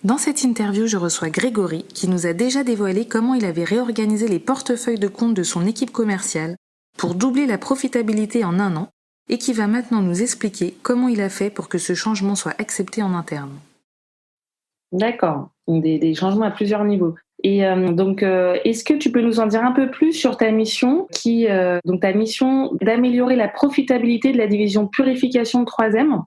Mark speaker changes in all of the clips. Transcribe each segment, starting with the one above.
Speaker 1: Dans cette interview, je reçois Grégory qui nous a déjà dévoilé comment il avait réorganisé les portefeuilles de comptes de son équipe commerciale pour doubler la profitabilité en 1 an et qui va maintenant nous expliquer comment il a fait pour que ce changement soit accepté en interne.
Speaker 2: D'accord, donc des changements à plusieurs niveaux. Et est-ce que tu peux nous en dire un peu plus sur ta mission ta mission d'améliorer la profitabilité de la division purification de 3M?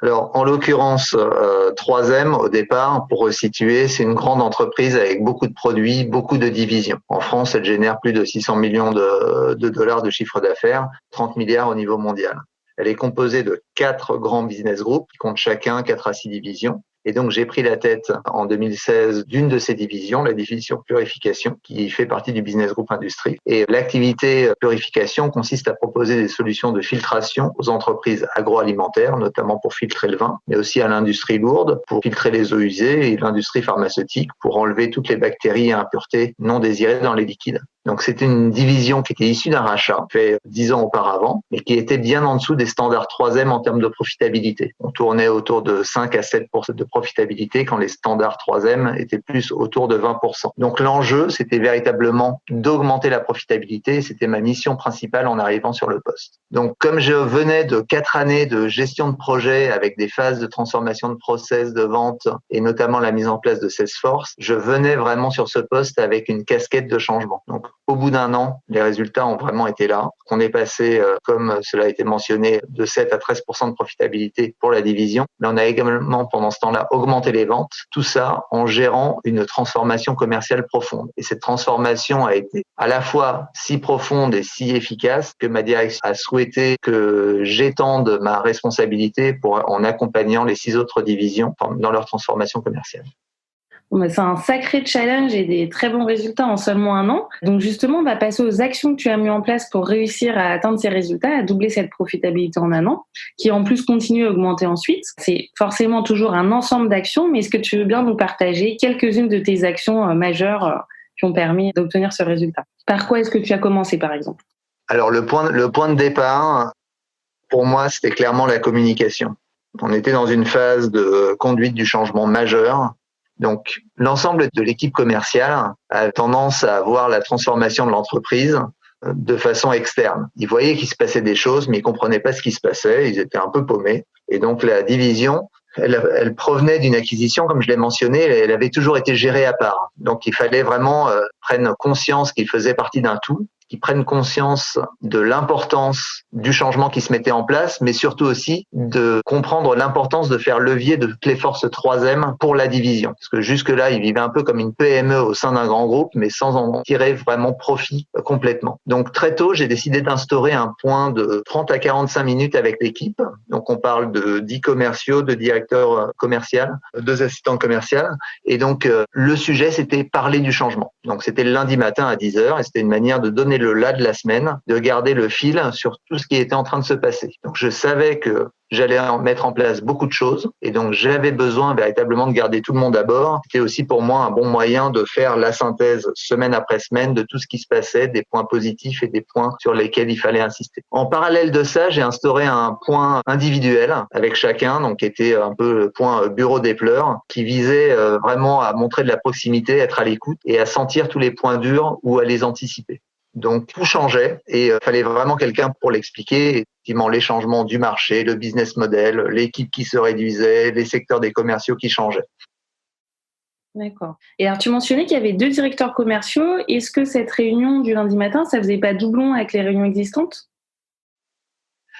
Speaker 3: Alors, en l'occurrence, 3M, au départ, pour resituer, c'est une grande entreprise avec beaucoup de produits, beaucoup de divisions. En France, elle génère plus de 600 millions de dollars de chiffre d'affaires, 30 milliards au niveau mondial. Elle est composée de 4 grands business groups qui comptent chacun 4 à 6 divisions. Et donc, j'ai pris la tête en 2016 d'une de ces divisions, la division purification, qui fait partie du business group industrie. Et l'activité purification consiste à proposer des solutions de filtration aux entreprises agroalimentaires, notamment pour filtrer le vin, mais aussi à l'industrie lourde, pour filtrer les eaux usées, et l'industrie pharmaceutique, pour enlever toutes les bactéries et impuretés non désirées dans les liquides. Donc, c'était une division qui était issue d'un rachat fait 10 ans auparavant, mais qui était bien en dessous des standards 3M en termes de profitabilité. On tournait autour de 5 à 7% de profitabilité quand les standards 3M étaient plus autour de 20%. Donc, l'enjeu, c'était véritablement d'augmenter la profitabilité. C'était ma mission principale en arrivant sur le poste. Donc, comme je venais de 4 années de gestion de projet avec des phases de transformation de process, de vente et notamment la mise en place de Salesforce, je venais vraiment sur ce poste avec une casquette de changement. Donc, au bout d'1 an, les résultats ont vraiment été là. On est passé, comme cela a été mentionné, de 7 à 13% de profitabilité pour la division. Mais on a également, pendant ce temps-là, augmenté les ventes. Tout ça en gérant une transformation commerciale profonde. Et cette transformation a été à la fois si profonde et si efficace que ma direction a souhaité que j'étende ma responsabilité en accompagnant les 6 autres divisions dans leur transformation commerciale.
Speaker 2: C'est un sacré challenge et des très bons résultats en seulement 1 an. Donc justement, on va passer aux actions que tu as mises en place pour réussir à atteindre ces résultats, à doubler cette profitabilité en 1 an, qui en plus continue à augmenter ensuite. C'est forcément toujours un ensemble d'actions, mais est-ce que tu veux bien nous partager quelques-unes de tes actions majeures qui ont permis d'obtenir ce résultat? Par quoi est-ce que tu as commencé, par exemple?
Speaker 3: Alors le point de départ, pour moi, c'était clairement la communication. On était dans une phase de conduite du changement majeur. Donc, l'ensemble de l'équipe commerciale a tendance à voir la transformation de l'entreprise de façon externe. Ils voyaient qu'il se passait des choses, mais ils comprenaient pas ce qui se passait. Ils étaient un peu paumés. Et donc, la division, elle provenait d'une acquisition, comme je l'ai mentionné, elle avait toujours été gérée à part. Donc, il fallait vraiment prendre conscience qu'ils faisaient partie d'un tout, qu'ils prennent conscience de l'importance du changement qui se mettait en place, mais surtout aussi de comprendre l'importance de faire levier de toutes les forces 3M pour la division. Parce que jusque-là, ils vivaient un peu comme une PME au sein d'un grand groupe, mais sans en tirer vraiment profit complètement. Donc très tôt, j'ai décidé d'instaurer un point de 30 à 45 minutes avec l'équipe. Donc on parle de 10 commerciaux, de directeurs commerciaux, 2 assistants commerciaux. Et donc le sujet, c'était parler du changement. Donc c'était le lundi matin à 10h et c'était une manière de donner le là de la semaine, de garder le fil sur tout ce qui était en train de se passer. Donc je savais que j'allais mettre en place beaucoup de choses et donc j'avais besoin véritablement de garder tout le monde à bord. C'était aussi pour moi un bon moyen de faire la synthèse semaine après semaine de tout ce qui se passait, des points positifs et des points sur lesquels il fallait insister. En parallèle de ça, j'ai instauré un point individuel avec chacun, donc qui était un peu le point bureau des pleurs, qui visait vraiment à montrer de la proximité, être à l'écoute et à sentir tous les points durs ou à les anticiper. Donc tout changeait et fallait vraiment quelqu'un pour l'expliquer. Effectivement, les changements du marché, le business model, l'équipe qui se réduisait, les secteurs des commerciaux qui changeaient.
Speaker 2: D'accord. Et alors tu mentionnais qu'il y avait 2 directeurs commerciaux. Est-ce que cette réunion du lundi matin, ça faisait pas doublon avec les réunions existantes?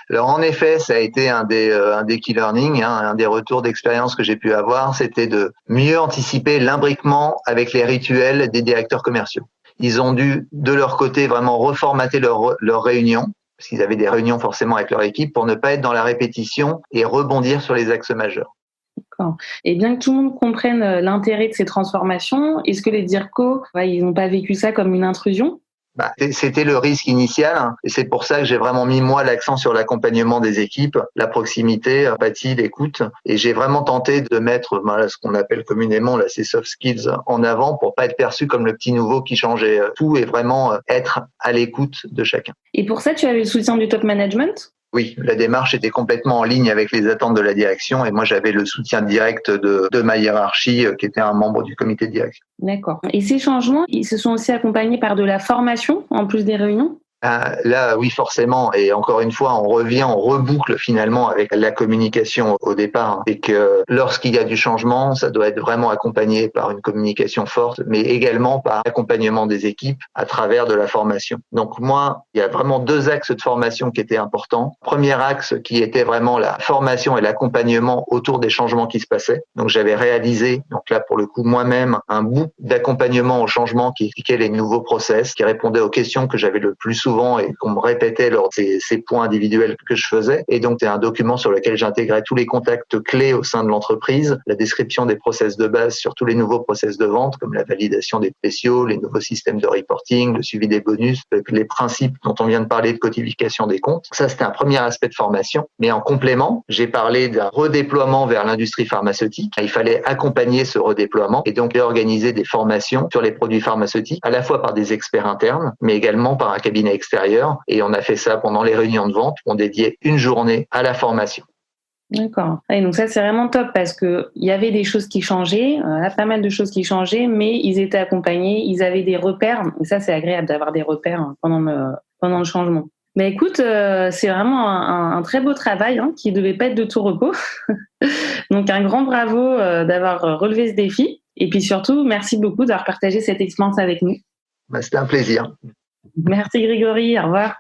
Speaker 3: Alors en effet, ça a été un des key learnings, un des retours d'expérience que j'ai pu avoir, c'était de mieux anticiper l'imbriquement avec les rituels des directeurs commerciaux. Ils ont dû, de leur côté, vraiment reformater leurs réunions, parce qu'ils avaient des réunions forcément avec leur équipe, pour ne pas être dans la répétition et rebondir sur les axes majeurs.
Speaker 2: D'accord. Et bien que tout le monde comprenne l'intérêt de ces transformations, est-ce que les DIRCO, ils n'ont pas vécu ça comme une intrusion?
Speaker 3: C'était le risque initial et c'est pour ça que j'ai vraiment mis moi l'accent sur l'accompagnement des équipes, la proximité, l'empathie, l'écoute et j'ai vraiment tenté de mettre ce qu'on appelle communément ces soft skills en avant pour pas être perçu comme le petit nouveau qui changeait tout et vraiment être à l'écoute de chacun.
Speaker 2: Et pour ça, tu avais le soutien du top management?
Speaker 3: Oui, la démarche était complètement en ligne avec les attentes de la direction et moi j'avais le soutien direct de ma hiérarchie qui était un membre du comité de direction.
Speaker 2: D'accord. Et ces changements, ils se sont aussi accompagnés par de la formation en plus des réunions?
Speaker 3: Là, oui, forcément. Et encore une fois, on reboucle finalement avec la communication au départ. Et que lorsqu'il y a du changement, ça doit être vraiment accompagné par une communication forte, mais également par l'accompagnement des équipes à travers de la formation. Donc moi, il y a vraiment 2 axes de formation qui étaient importants. Premier axe qui était vraiment la formation et l'accompagnement autour des changements qui se passaient. Donc j'avais réalisé, donc là pour le coup moi-même, un bout d'accompagnement au changement qui expliquait les nouveaux process, qui répondait aux questions que j'avais le plus souvent et qu'on me répétait lors de ces points individuels que je faisais. Et donc, c'est un document sur lequel j'intégrais tous les contacts clés au sein de l'entreprise, la description des process de base sur tous les nouveaux process de vente, comme la validation des spéciaux, les nouveaux systèmes de reporting, le suivi des bonus, les principes dont on vient de parler de codification des comptes. Ça, c'était un premier aspect de formation. Mais en complément, j'ai parlé d'un redéploiement vers l'industrie pharmaceutique. Il fallait accompagner ce redéploiement et donc organiser des formations sur les produits pharmaceutiques, à la fois par des experts internes, mais également par un cabinet extérieur. Et on a fait ça pendant les réunions de vente. On dédiait une journée à la formation.
Speaker 2: D'accord. Et donc ça, c'est vraiment top parce qu'il y avait des choses qui changeaient, pas mal de choses qui changeaient, mais ils étaient accompagnés, ils avaient des repères. Et ça, c'est agréable d'avoir des repères pendant le changement. Mais écoute, c'est vraiment un très beau travail qui ne devait pas être de tout repos. Donc un grand bravo d'avoir relevé ce défi. Et puis surtout, merci beaucoup d'avoir partagé cette expérience avec nous.
Speaker 3: C'était un plaisir.
Speaker 2: Merci Grégory, au revoir.